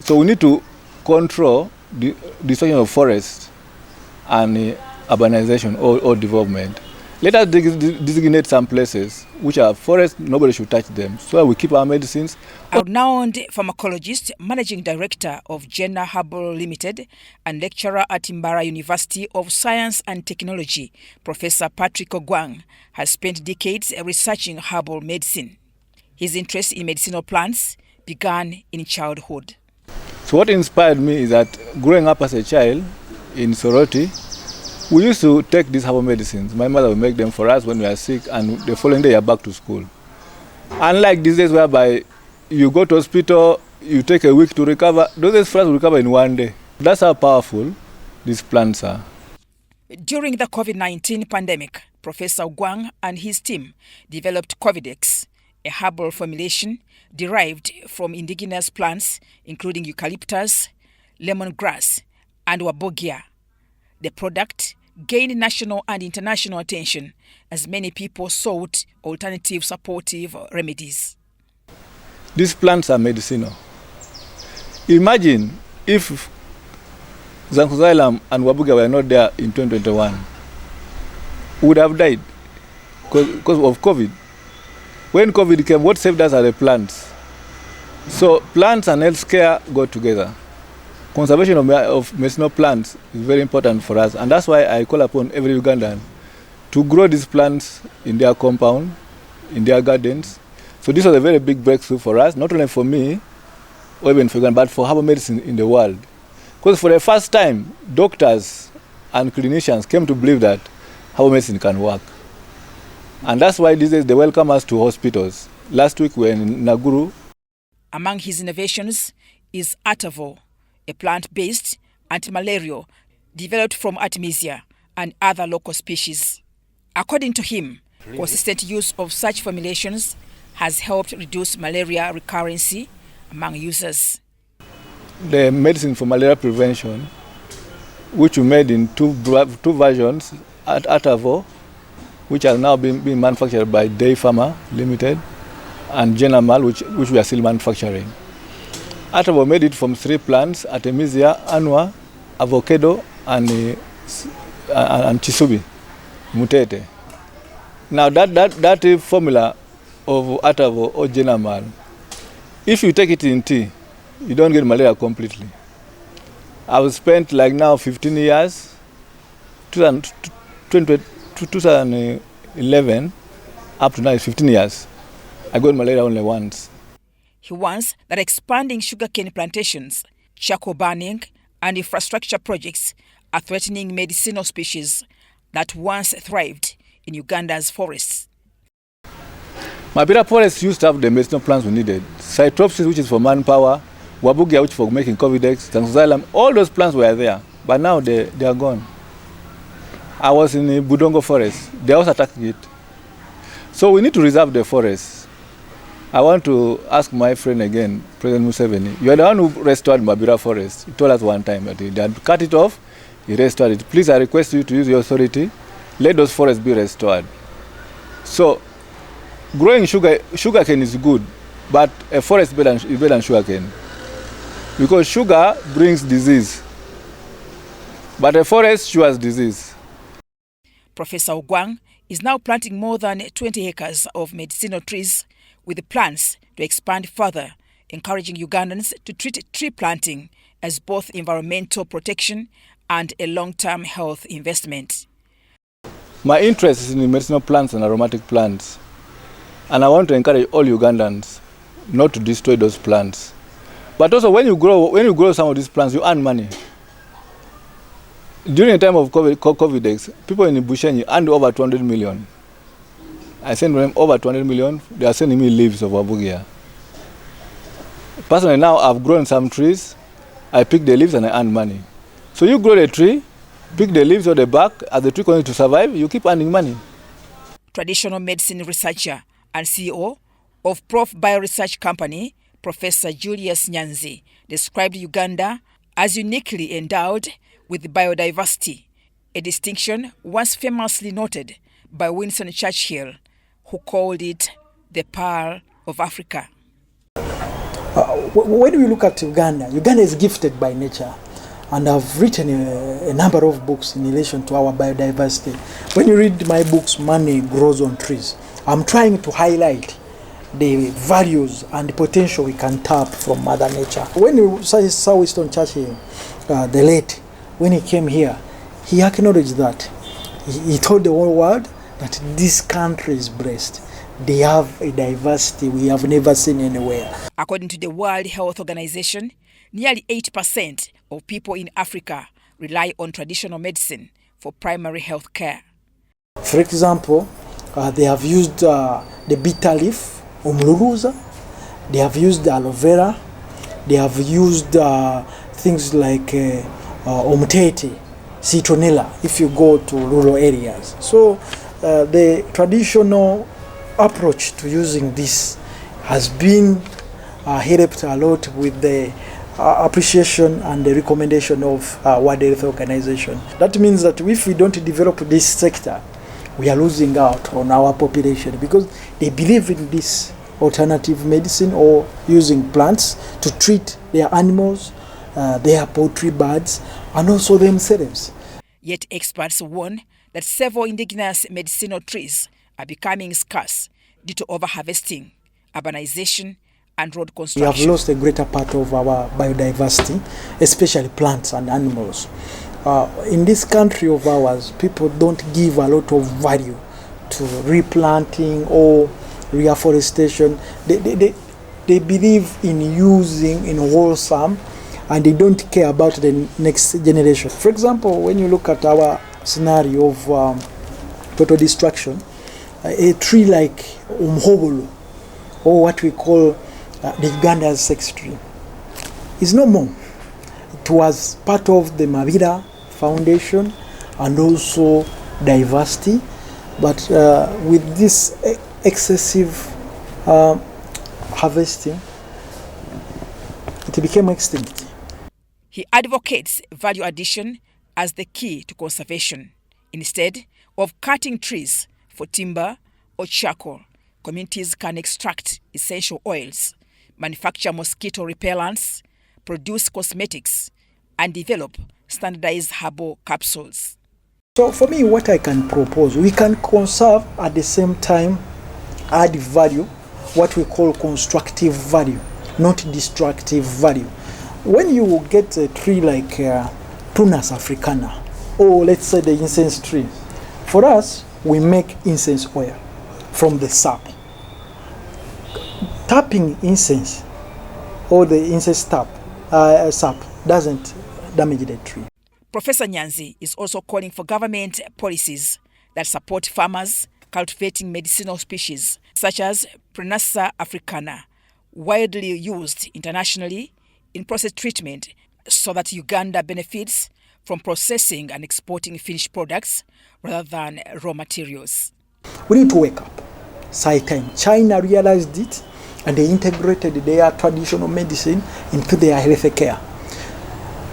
So we need to control the destruction of forests and urbanization or development. Let us designate some places which are forests, nobody should touch them, so we keep our medicines. A renowned pharmacologist, managing director of Jenna Herbal Limited and lecturer at Mbarara University of Science and Technology, Professor Patrick Ogwang, has spent decades researching herbal medicine. His interest in medicinal plants began in childhood. So what inspired me is that growing up as a child in Soroti, we used to take these herbal medicines. My mother would make them for us when we are sick, and the following day you are back to school. Unlike these days whereby you go to hospital, you take a week to recover, those days for us we recover in one day. That's how powerful these plants are. During the COVID-19 pandemic, Professor Ogwang and his team developed Covidex, a herbal formulation derived from indigenous plants including eucalyptus, lemongrass, and wabogia. The product gained national and international attention as many people sought alternative supportive remedies. These plants are medicinal. Imagine if Zankuxylum and wabogia were not there in 2021, we would have died because of COVID. When COVID came, what saved us are the plants. So plants and healthcare go together. Conservation of medicinal plants is very important for us, and that's why I call upon every Ugandan to grow these plants in their compound, in their gardens. So this was a very big breakthrough for us, not only for me, or even for Uganda, but for herbal medicine in the world. Because for the first time, doctors and clinicians came to believe that herbal medicine can work. And that's why these days they welcome us to hospitals. Last week we were in Naguru. Among his innovations is Atavo, a plant-based anti-malarial developed from Artemisia and other local species. According to him, consistent use of such formulations has helped reduce malaria recurrency among users. The medicine for malaria prevention, which we made in two versions, at Atavo, which has now been manufactured by Day Pharma Limited, and Genamal, which we are still manufacturing. Atavo made it from 3 plants: Artemisia, Anua, avocado, and Chisubi, Mutete. Now that formula of Atavo or Genamal, if you take it in tea, you don't get malaria completely. I've spent like now 15 years, 2011 up to now is 15 years. I got malaria only once. He warns that expanding sugarcane plantations, charcoal burning, and infrastructure projects are threatening medicinal species that once thrived in Uganda's forests. Mabira forests used to have the medicinal plants we needed. Cytopsis, which is for manpower, wabogia, which is for making Covidex, Zankuxylum, all those plants were there, but now they are gone. I was in the Budongo forest. They also attacking it. So we need to reserve the forests. I want to ask my friend again, President Museveni. You are the one who restored Mabira forest. He told us one time that he had cut it off, he restored it. Please, I request you to use your authority. Let those forests be restored. So, growing sugarcane is good, but a forest is better than sugarcane. Because sugar brings disease, but a forest cures disease. Professor Ogwang is now planting more than 20 acres of medicinal trees with plans to expand further, encouraging Ugandans to treat tree planting as both environmental protection and a long-term health investment. My interest is in medicinal plants and aromatic plants, and I want to encourage all Ugandans not to destroy those plants. But also when you grow some of these plants, you earn money. During the time of COVID, people in Bushenyi earned over 200 million. I send them over 200 million. They are sending me leaves of wabogia. Personally, now I've grown some trees. I pick the leaves and I earn money. So you grow the tree, pick the leaves or the bark, as the tree continues to survive, you keep earning money. Traditional medicine researcher and CEO of Prof Bioresearch Company, Professor Julius Nyanzi, described Uganda as uniquely endowed with biodiversity, a distinction once famously noted by Winston Churchill, who called it the Pearl of Africa. When we look at Uganda, Uganda is gifted by nature. And I've written a number of books in relation to our biodiversity. When you read my books, Money Grows on Trees, I'm trying to highlight the values and the potential we can tap from Mother Nature. When you saw Winston Churchill, the late, when he came here, he acknowledged that. He told the whole world that this country is blessed. They have a diversity we have never seen anywhere. According to the World Health Organization, nearly 8% of people in Africa rely on traditional medicine for primary health care. For example, they have used the bitter leaf, umluluza. They have used aloe vera. They have used things like omtete, citronella, if you go to rural areas. So the traditional approach to using this has been helped a lot with the appreciation and the recommendation of World Health Organization. That means that if we don't develop this sector, we are losing out on our population because they believe in this alternative medicine or using plants to treat their animals, their poultry birds, and also themselves. Yet experts warn that several indigenous medicinal trees are becoming scarce due to overharvesting, urbanization, and road construction. We have lost a greater part of our biodiversity, especially plants and animals. In this country of ours, people don't give a lot of value to replanting or reforestation. They believe in using in wholesome, and they don't care about the next generation. For example, when you look at our scenario of total destruction, a tree like umhobolo, or what we call the Uganda's sex tree, is no more. It was part of the Mabira Foundation and also diversity, but with this excessive harvesting, it became extinct. He advocates value addition as the key to conservation. Instead of cutting trees for timber or charcoal, communities can extract essential oils, manufacture mosquito repellents, produce cosmetics, and develop standardized herbal capsules. So for me, what I can propose, we can conserve at the same time add value, what we call constructive value, not destructive value. When you get a tree like Prunus africana, or let's say the incense tree, for us, we make incense oil from the sap. Tapping incense or the incense sap doesn't damage the tree. Professor Nyanzi is also calling for government policies that support farmers cultivating medicinal species such as Prunus africana, widely used internationally in process treatment, so that Uganda benefits from processing and exporting finished products rather than raw materials. We need to wake up. It's high time. China realized it and they integrated their traditional medicine into their health care.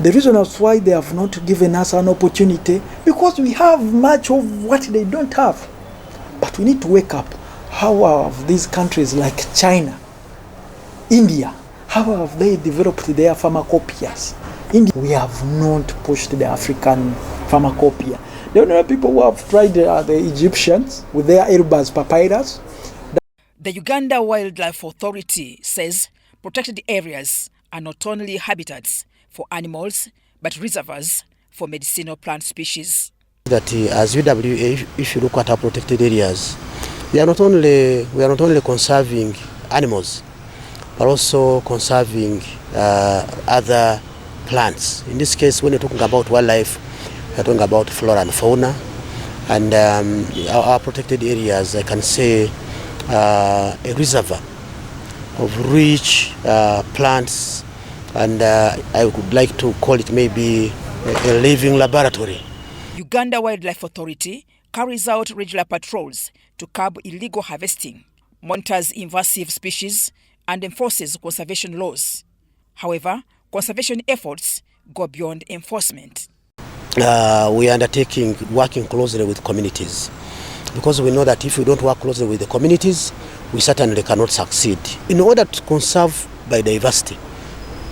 The reason is why they have not given us an opportunity, because we have much of what they don't have. But we need to wake up. How have these countries like China, India, how have they developed their pharmacopoeias? We have not pushed the African pharmacopoeia. There are people who have tried the Egyptians with their Elbaz papyrus. The Uganda Wildlife Authority says protected areas are not only habitats for animals, but reservoirs for medicinal plant species. That as UWA, if you look at our protected areas, we are not only conserving animals, but also conserving other plants. In this case, when you're talking about wildlife, we're talking about flora and fauna. And our protected areas, I can say, a reservoir of rich plants, and I would like to call it maybe a living laboratory. Uganda Wildlife Authority carries out regular patrols to curb illegal harvesting, monitors invasive species, and enforces conservation laws. However, conservation efforts go beyond enforcement. We are undertaking working closely with communities, because we know that if we don't work closely with the communities, we certainly cannot succeed. In order to conserve biodiversity,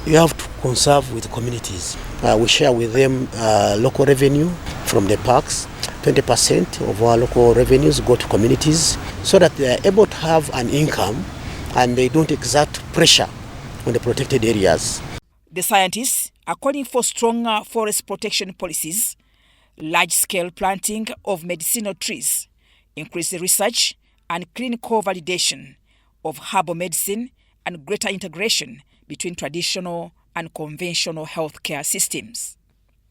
you have to conserve with communities. We share with them local revenue from the parks. 20% of our local revenues go to communities so that they are able to have an income and they don't exert pressure on the protected areas. The scientists are calling for stronger forest protection policies, large-scale planting of medicinal trees, increased research and clinical validation of herbal medicine, and greater integration between traditional and conventional healthcare systems.